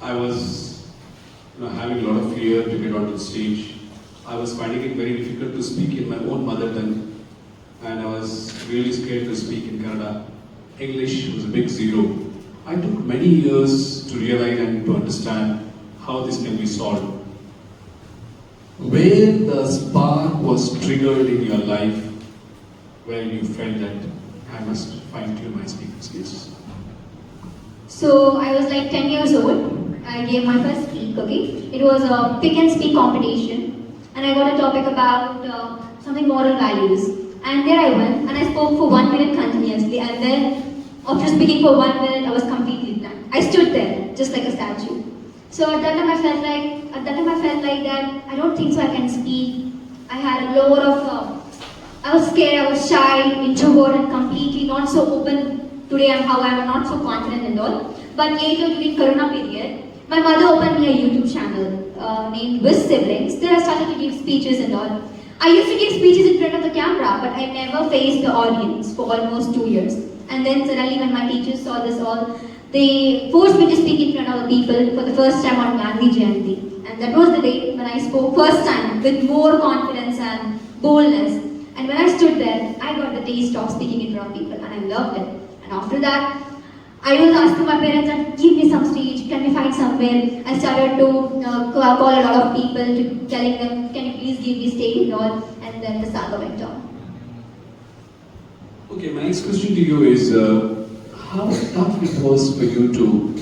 I was having a lot of fear to get onto the stage. I was finding it very difficult to speak in my own mother tongue, and I was really scared to speak in Kannada. English was a big zero. I took many years to realize and to understand how this can be solved. Where the spark was triggered in your life, where you felt that I must fine-tune my speaking skills. So I was like 10 years old. I gave my first speak, okay? It was a pick and speak competition, and I got a topic about something moral values. And there I went, and I spoke for 1 minute continuously, and then after speaking for 1 minute, I was completely blank. I stood there, just like a statue. So at that time I felt like that I don't think so I can speak. I had a lot of, I was scared, I was shy, introvert, and completely not so open today and how I am not so confident and all. But later during Corona period, my mother opened me a YouTube channel named With Siblings. There I started to give speeches and all. I used to give speeches in front of the camera, but I never faced the audience for almost 2 years. And then suddenly when my teachers saw this all, they forced me to speak in front of the people for the first time on Gandhi Jayanti. And that was the day when I spoke first time with more confidence and boldness. And when I stood there, I got the taste of speaking in front of people, and I loved it. And after that, I was asking my parents that give me some stage, can we find somewhere? I started to call a lot of people, to telling them, can you please give me stage and all, and then the saga went on. Okay, my next question to you is, how tough it was for you to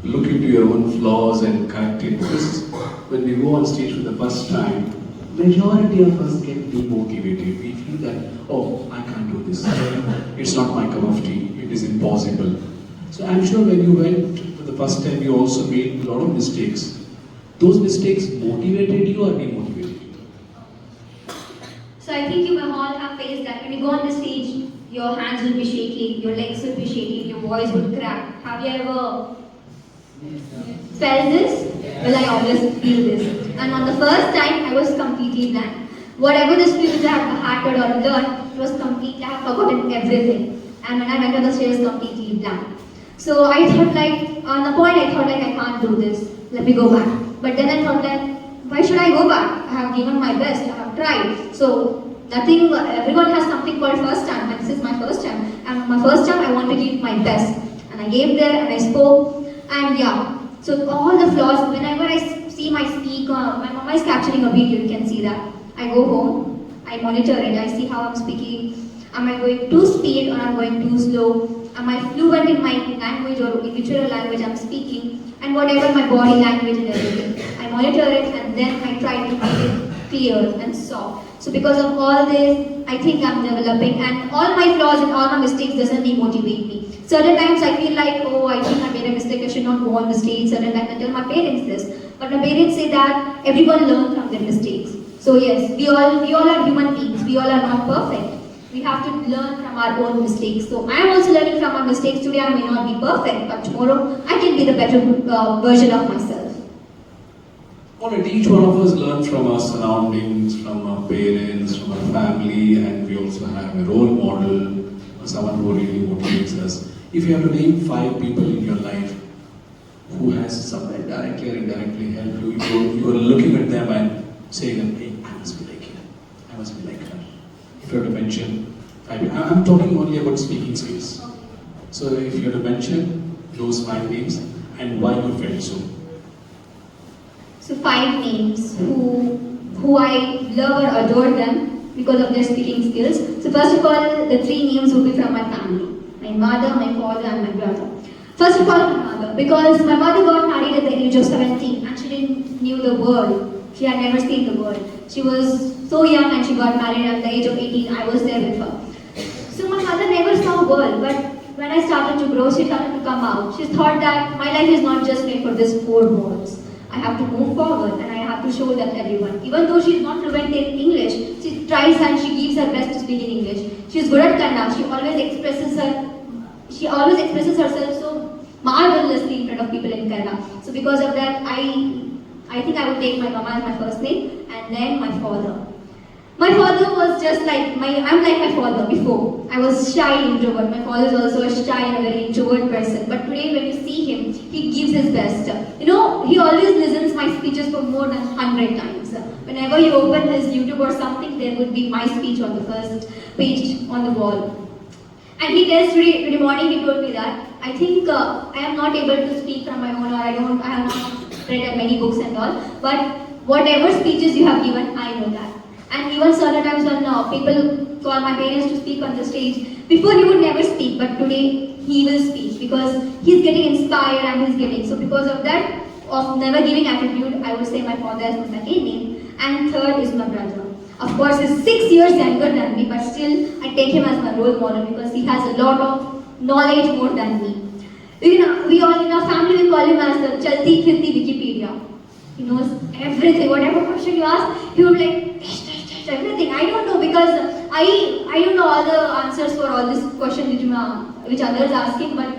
look into your own flaws and correct it? Because when we go on stage for the first time, majority of us get demotivated. We feel that, oh, I can't do this. It's not my cup of tea. It is impossible. So I'm sure when you went for the first time, you also made a lot of mistakes. Those mistakes motivated you or demotivated you? So I think you will all have faced that. When you go on the stage, your hands will be shaking, your legs will be shaking, your voice would crack. Have you ever felt this? Well, I always feel this. And on the first time, I was completely blank. Whatever the speech I had heard or learned, it was completely, I have forgotten everything. And when I went on the stage, it was completely blank. So I thought like, on the point I thought like, I can't do this. Let me go back. But then I thought that, why should I go back? I have given my best, I have tried. So nothing, everyone has something called first time, and this is my first time. And my first time, I want to give my best. And I gave there and I spoke. And yeah, so all the flaws, whenever I see my speak, my mama is capturing a video, you can see that. I go home, I monitor it, I see how I'm speaking. Am I going too speed or am I going too slow? Am I fluent in my language or in whichever language I'm speaking? And whatever my body language and everything. I monitor it and then I try to make it clear and soft. So because of all this, I think I'm developing, and all my flaws and all my mistakes doesn't demotivate me. Certain times I feel like, oh, I think I made a mistake, I should not go on the stage. Certain times I tell my parents this. But my parents say that everyone learns from their mistakes. So yes, we all are human beings. We all are not perfect. We have to learn from our own mistakes. So I am also learning from my mistakes. Today I may not be perfect, but tomorrow I can be the better version of myself. Alright, each one of us learns from our surroundings, from our parents, from our family, and we also have a role model, someone who really motivates us. If you have to name 5 people in your life who has somewhere directly or indirectly helped you, you are looking at them and saying, hey, I must be like him, I must be like her. If you have to mention 5 people, I'm talking only about speaking skills. So if you have to mention those 5 names and why you felt so. So 5 names who I love or adore them because of their speaking skills. So first of all, the 3 names would be from my family. My mother, my father and my brother. First of all, my mother, because my mother got married at the age of 17 and she didn't knew the world. She had never seen the world. She was so young and she got married at the age of 18. I was there with her. So my mother never saw the world, but when I started to grow, she started to come out. She thought that my life is not just made for these 4 walls. I have to move forward and I have to show that everyone. Even though she is not fluent in English, she tries and she gives her best to speak in English. She is good at Kannada. She always expresses herself so marvelously in front of people in Kannada. So because of that, I think I would take my mama as my first name and then my father. My father was just like I'm like my father before. I was shy introvert. My father is also a shy and a very introvert person. But today when you see him, he gives his best. He always listens my speeches for more than 100 times. Whenever you open his YouTube or something, there would be my speech on the first page on the wall. And he tells today morning, he told me that I think I am not able to speak from my own, or I have not read many books and all, but whatever speeches you have given, I know that. And even certain times when people call my parents to speak on the stage, before he would never speak, but today he will speak because he's getting inspired and he's getting. So because of that, of never giving attitude, I would say my father is my second name, and third is my brother. Of course, he's 6 years younger than me, but still I take him as my role model because he has a lot of knowledge more than me. We all in our family, we call him as the Chalti Khirti Wikipedia. He knows everything. Whatever question you ask, he would like everything. I don't know because I don't know all the answers for all these questions which others ask him, but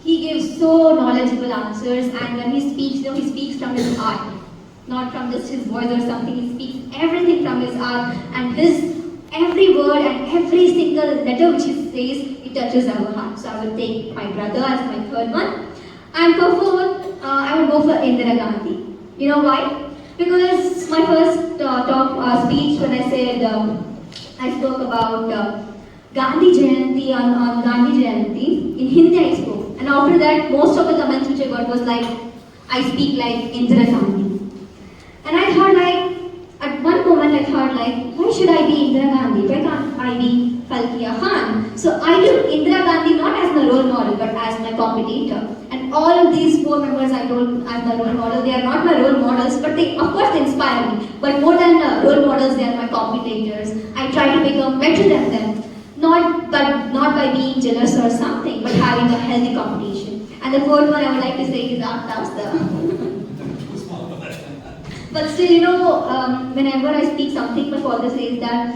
he gives so knowledgeable answers. And when he speaks, he speaks from his heart, not from just his voice or something. He speaks everything from his heart, and his every word and every single letter which he says, it touches our heart. So I will take my brother as my third one, and for fourth, I will go for Indira Gandhi. You know why? Because my first speech when I said I spoke about Gandhi Jayanti on Gandhi Jayanti in Hindi I spoke, and after that most of the comments which I got was like I speak like Indira Gandhi, and I thought like at one moment I thought like why should I be Indira Gandhi? Why can't I be Falkia Khan? So I took Indira Gandhi not as my role model but as my competitor. And all of these four members I told as my role model, they are not my role models, but they of course they inspire me. But more than role models, they are my competitors. I try to become better than them, not by being jealous or something, but having a healthy competition. And the fourth one I would like to say is AFTAB. But still, whenever I speak something, my father says that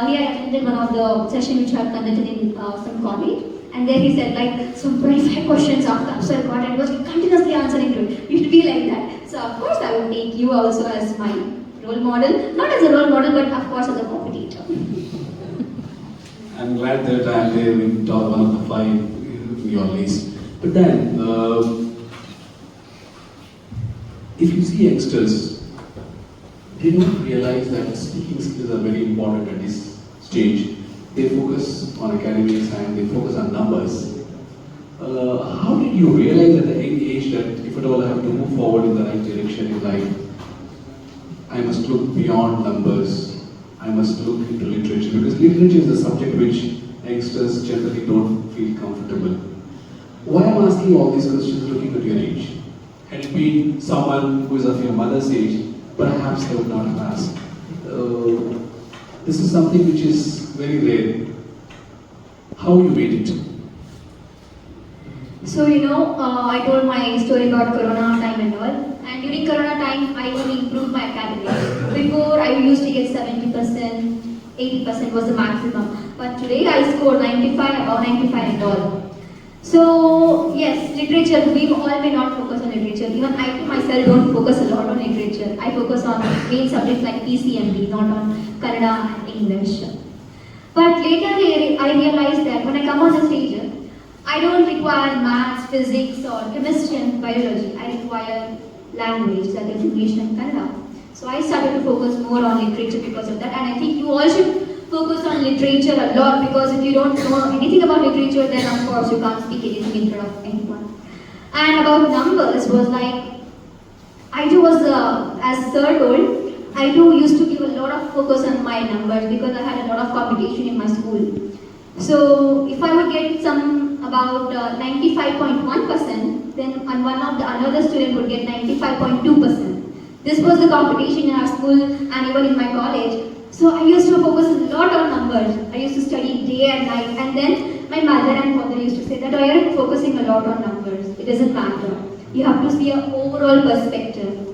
he had attended one of the sessions which I had conducted in some college, and there he said like some 25 questions after so I got and was continuously answering to it. You should be like that. So of course I would take you also as my role model, not as a role model, but of course as a competitor. I'm glad that I'm there in top one of the five in your list. But then, if you see youngsters, they don't realize that speaking skills are very important at this stage. They focus on academics and they focus on numbers. How did you realize at the young age that if at all I have to move forward in the right direction in life, I must look beyond numbers, I must look into literature, because literature is a subject which youngsters generally don't feel comfortable. Why I'm asking all these questions looking at your age? Had it been someone who is of your mother's age, perhaps I would not have asked. This is something which is very rare. How you made it? So I told my story about Corona time and all. And during Corona time, I only improved my academics. Before, I used to get 70%, 80% was the maximum. But today, I scored 95, above 95 and all. So yes, literature, we all may not focus on literature. Even I myself don't focus a lot on literature. I focus on main subjects like PCMB, not on Kannada and English. But later I realized that when I come on the stage, I don't require maths, physics or chemistry and biology. I require language, that is English and Kannada. So I started to focus more on literature because of that, and I think you all should focus on literature a lot, because if you don't know anything about literature, then of course you can't speak anything in front of anyone. And about numbers was like, I too was, as sir told, I too used to give a lot of focus on my numbers because I had a lot of competition in my school. So if I would get some about 95.1%, then another student would get 95.2%. This was the competition in our school and even in my college. So I used to focus a lot on numbers. I used to study day and night, and then my mother and father used to say that I am focusing a lot on numbers. It doesn't matter. You have to see an overall perspective.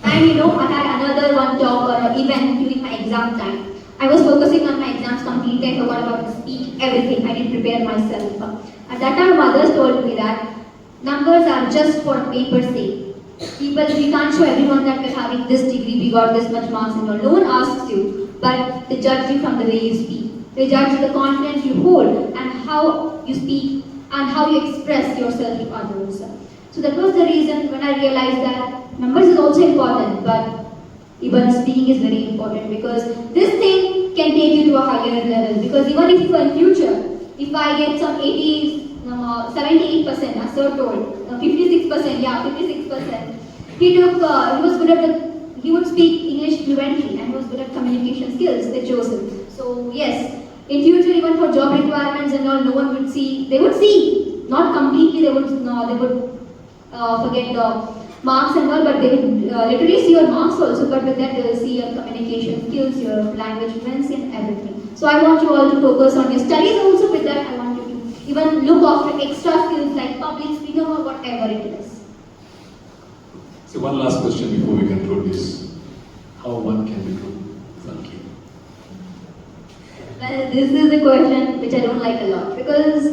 And I had another one talk or an event during my exam time. I was focusing on my exams completely. I forgot about to speak everything. I didn't prepare myself. At that time, mothers told me that numbers are just for paper's sake. People, we can't show everyone that we're having this degree, we got this much marks and all. No one asks you, but they judge you from the way you speak. They judge the confidence you hold and how you speak and how you express yourself to others. So that was the reason when I realized that numbers is also important, but even speaking is very important because this thing can take you to a higher level. Because even if in future, if I get some 78%, as sir told, 56%, yeah, 56. He was good at he would speak English fluently and was good at communication skills with Joseph. So yes, in future even for job requirements and all, no one would see. They would see, not completely. They would forget the marks and all, but they would literally see your marks also. But with that, they will see your communication skills, your language fluency, and everything. So I want you all to focus on your studies. Also with that, I want you to even look after extra skills like public speaking or whatever it is. So one last question before we conclude this. How one can become Falkia? Well, this is a question which I don't like a lot because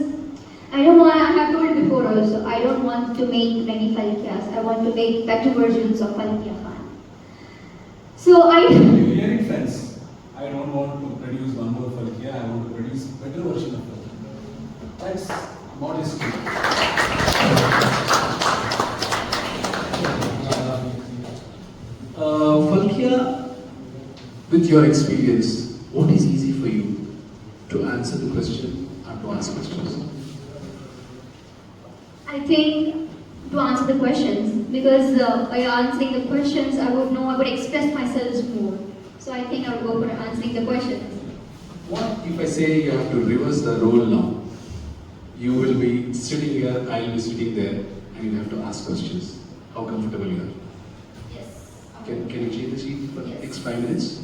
I don't want, I have told before also, I don't want to make many Falkias. I want to make better versions of Falkia fan. So I... You hear it, friends? I don't want to produce one more Falkia, I want to produce a better version of Falkia. That's modesty. Falkia, with your experience, what is easy for you to answer the question and to ask questions? I think to answer the questions, because by answering the questions, I would know, I would express myself more. So I think I would go for answering the questions. What if I say you have to reverse the role now? You will be sitting here, I will be sitting there, and you have to ask questions. How comfortable you are? Yes. Can you change the seat for the Yes. next 5 minutes?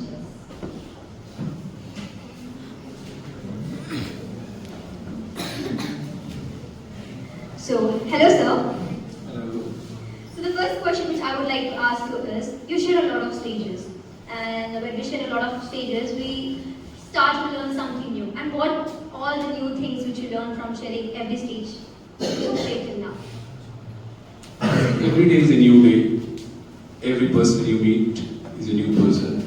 So, hello sir. Hello. So the first question which I would like to ask you is, you share a lot of stages. And when we share a lot of stages, we start to learn something new. And what all the new things which you learn from sharing every stage you share till now? Every day is a new day. Every person you meet is a new person.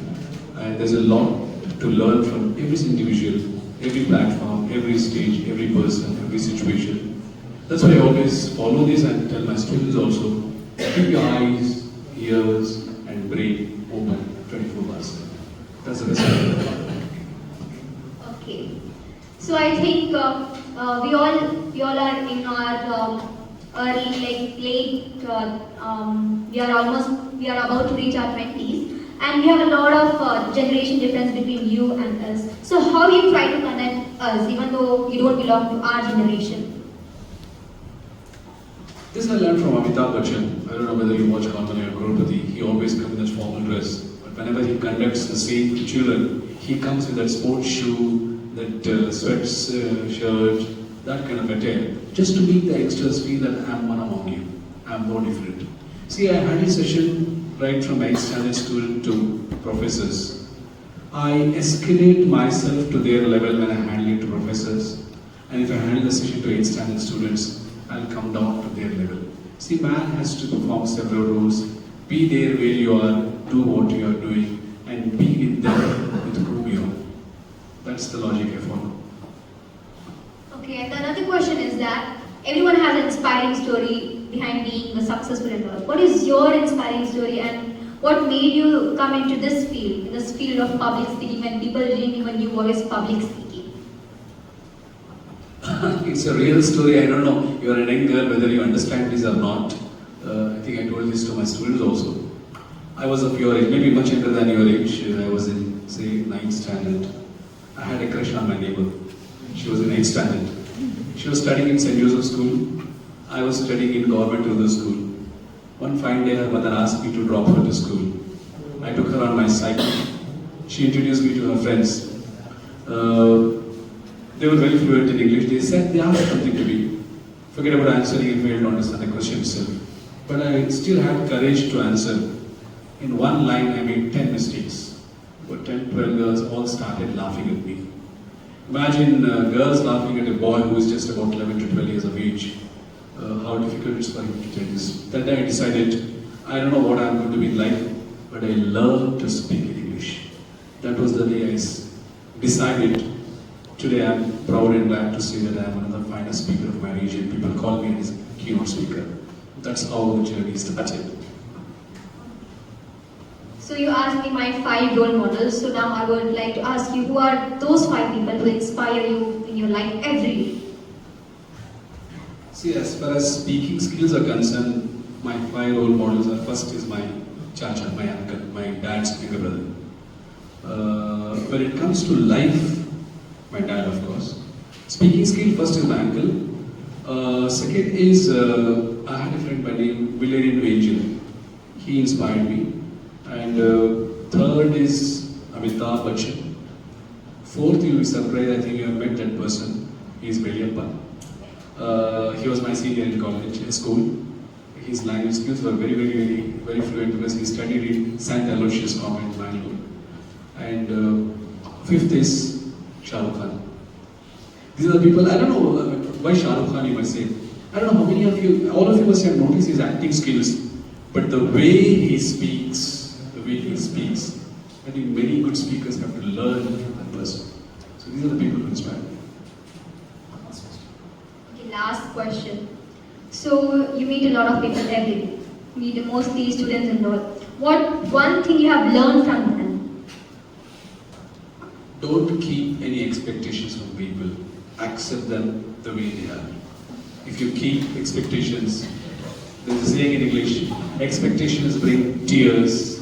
And there's a lot to learn from every individual, every platform, every stage, every person, every situation. That's why I always follow this and tell my students also, keep your eyes, ears and brain open 24 hours. That's the best way. Okay. So I think we all are in our early, like late, we are about to reach our 20s, and we have a lot of generation difference between you and us. So how you try to connect us, even though you don't belong to our generation? This I learned from Amitabh Bachchan. I don't know whether you watch Kanmani or Crorepati. He always comes in that formal dress. But whenever he conducts the scene to children, he comes with that sports shoe, that sweats shirt, that kind of attire, just to make the youngsters feel that I'm one among you. I'm no different. See, I handle session right from 8th standard student to professors. I escalate myself to their level when I handle it to professors. And if I handle the session to 8th standard students, I'll come down to their level. See, man has to perform several roles. Be there where you are, do what you are doing, and be with them with whom you are. That's the logic I follow. Okay, and another question is that everyone has an inspiring story behind being a successful and all. What is your inspiring story and what made you come into this field of public speaking when people didn't even knew what is public speaking? It's a real story. I don't know. You are a young girl, whether you understand this or not. I think I told this to my students also. I was of your age, maybe much younger than your age. I was in, say, 9th standard. I had a crush on my neighbor. She was in 8th standard. She was studying in St. Joseph School. I was studying in Government Rural School. One fine day, her mother asked me to drop her to school. I took her on my cycle. She introduced me to her friends. They were very fluent in English. They asked something to me. Forget about answering and failed to understand the question itself. But I still had courage to answer. In one line, I made 10 mistakes. But 10, 12 girls all started laughing at me. Imagine girls laughing at a boy who is just about 11 to 12 years of age. How difficult it is for him to tell this. That day I decided, I don't know what I'm going to be in life, but I love to speak in English. That was the day I decided. Today I am proud and glad to say that I am one of the finest speakers of my region. People call me as a keynote speaker. That's how the journey started. So you asked me my 5 role models. So now I would like to ask you, who are those 5 people who inspire you in your life every day? See, as far as speaking skills are concerned, my 5 role models are: first is my chacha, my uncle, my dad's younger brother. When it comes to life, my dad, of course. Speaking skill, first is my uncle. Second is, I had a friend by name Valerian Angel. He inspired me. And third is Amitabh Bachchan. Fourth, you'll be surprised, I think you have met that person. He is Veliappa. He was my senior in college, in school. His language skills were very fluent because he studied in St. Aloysius Convent, Bangalore. And fifth is Shah Rukh Khan. These are the people, I don't know why Shah Rukh Khan you must say. I don't know how many of you, all of you must have noticed his acting skills, but the way he speaks, I think many good speakers have to learn from that person. So these are the people who inspire me. Okay, last question. So you meet a lot of people every day. Meet mostly students and all. What one thing you have learned from them? Don't keep any expectations from people. Accept them the way they are. If you keep expectations, there's a saying in English, expectations bring tears,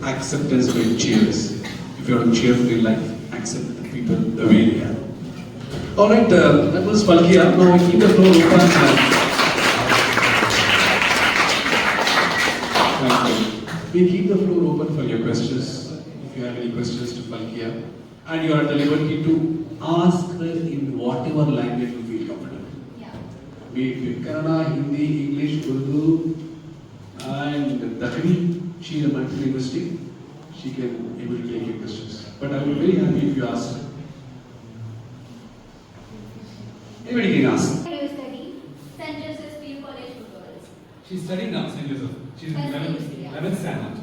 acceptance brings cheers. If you want to cheer in life, accept the people the way they are. Alright, that was Falkia. Now we keep the floor open. Thank you. We keep the floor open for your questions. If you have any questions to Falkia, and you are at the liberty to ask her in whatever language you feel comfortable. Yeah. Be it in Kannada, Hindi, English, Urdu, and Dakhini. She is a multi-linguistic. She can able to take your questions. But I would be very happy if you ask her. Anybody can ask. Where do you study? St. Joseph's PU College for Girls. She's studying now, St. Joseph. She's in First 11th year. 11th standard.